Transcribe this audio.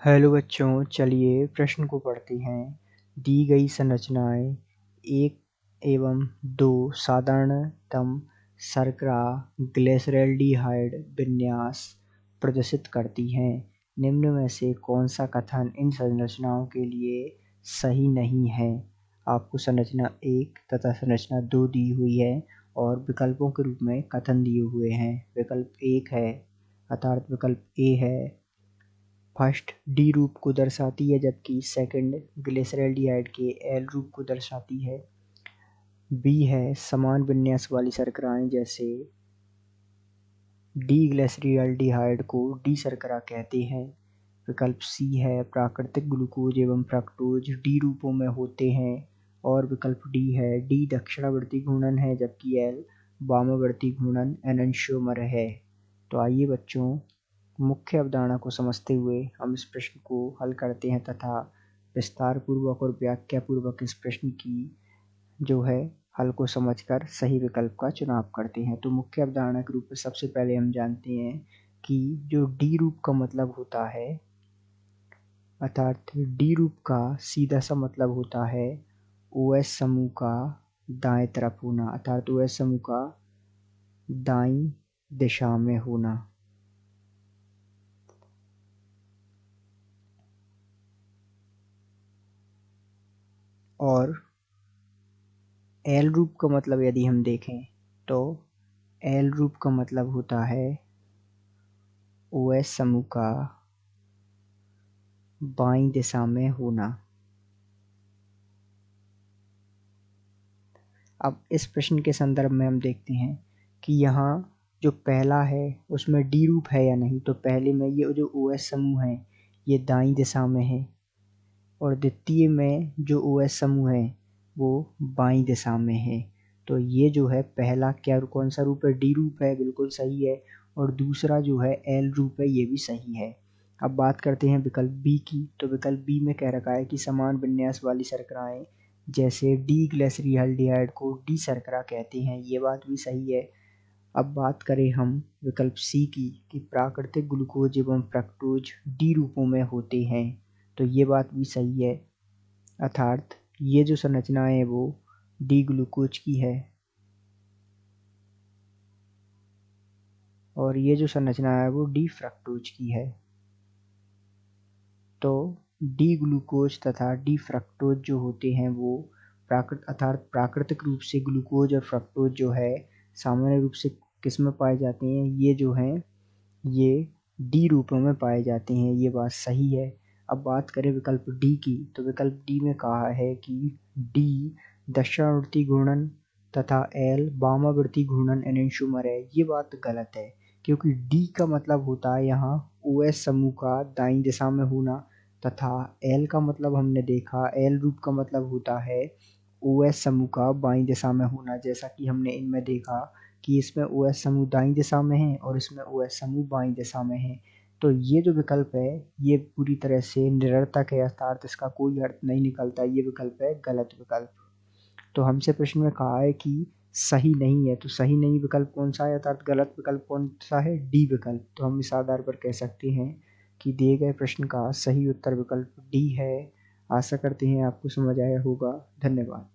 Hello बच्चों, चलिए प्रश्न को पढ़ते हैं। दी गई संरचनाएं एक एवं दो साधारणतम शर्करा ग्लिसरैल्डिहाइड विन्यास प्रदर्शित करती हैं। निम्न में से कौन सा कथन इन संरचनाओं के लिए सही नहीं है? आपको संरचना 1 तथा संरचना 2 दी हुई है और विकल्पों के रूप में कथन दिए हुए हैं। विकल्प 1 है अर्थात विकल्प ए है, फर्स्ट डी रूप को दर्शाती है, जबकि सेकंड ग्लिसरैल्डिहाइड के एल रूप को दर्शाती है। बी है समान विन्यास वाली शर्कराएं जैसे डी ग्लिसरैल्डिहाइड को डी शर्करा कहते हैं। विकल्प सी है प्राकृतिक ग्लूकोज एवं फ्रक्टोज डी रूपों में होते हैं। और विकल्प डी है डी दक्षिणावर्ती घूर्णन है, जबकि एल वामावर्ती घूर्णन एनेंटियोमर है। तो आइए बच्चों, मुख्य अवधारणा को समझते हुए हम इस प्रश्न को हल करते हैं तथा विस्तार पूर्वक और व्याख्या पूर्वक इस प्रश्न की जो है हल को समझकर सही विकल्प का चुनाव करते हैं। तो मुख्य अवधारणा के रूप में सबसे पहले हम जानते हैं कि जो डी रूप का मतलब होता है, अर्थात डी रूप का सीधा सा मतलब होता है OH समूह का दाएं तरफ होना, अर्थात OH समूह का दाईं दिशा में होना। और एल रूप का मतलब यदि हम देखें तो एल रूप का मतलब होता है OH समूह का बाईं दिशा में होना। अब इस प्रश्न के संदर्भ में हम देखते हैं कि यहाँ जो पहला है उसमें डी रूप है या नहीं। तो पहले में ये जो OH समूह है ये दाईं दिशा में है और द्वितीय में जो OH समूह है वो बाईं दिशा में है। तो ये जो है पहला क्या कौन सा रूप है? डी रूप है, बिल्कुल सही है। और दूसरा जो है एल रूप है, ये भी सही है। अब बात करते हैं विकल्प बी की। तो विकल्प बी में कह रखा है कि समान विन्यास वाली शर्कराएं जैसे डी ग्लिसरैल्डिहाइड को डी शर्करा कहते हैं, ये बात भी सही है। अब बात करें हम विकल्प सी की कि प्राकृतिक ग्लूकोज एवं फ्रक्टोज डी रूपों में होते हैं, तो ये बात भी सही है। अर्थात ये जो संरचना है वो डी ग्लूकोज की है और ये जो संरचना है वो डी फ्रक्टोज की है। तो डी ग्लूकोज तथा डी फ्रक्टोज जो होते हैं वो प्राकृतिक रूप से ग्लूकोज और फ्रक्टोज जो है सामान्य रूप से किस में पाए जाते हैं? ये जो हैं ये डी रूपों में पाए जाते हैं, ये बात सही है। अब बात करें विकल्प डी की। तो विकल्प डी में कहा है कि डी दक्षिणावर्ती घूर्णन तथा एल वामावर्ती घूर्णन एनेंटियोमर है, ये बात गलत है। क्योंकि डी का मतलब होता है यहाँ OH समूह का दाईं दिशा में होना तथा एल का मतलब हमने देखा एल रूप का मतलब होता है OH समूह का बाईं दिशा में होना। जैसा कि हमने इनमें देखा कि इसमें OH समूह दाईं दिशा में है और इसमें OH समूह बाईं दिशा में है। तो ये जो विकल्प है ये पूरी तरह से निरर्थक है, अर्थात इसका कोई अर्थ नहीं निकलता। ये विकल्प है गलत विकल्प। तो हमसे प्रश्न में कहा है कि सही नहीं है, तो सही नहीं विकल्प कौन सा है, अर्थात गलत विकल्प कौन सा है? डी विकल्प। तो हम इस आधार पर कह सकते हैं कि दिए गए प्रश्न का सही उत्तर विकल्प डी है। आशा करते हैं आपको समझ आया होगा। धन्यवाद।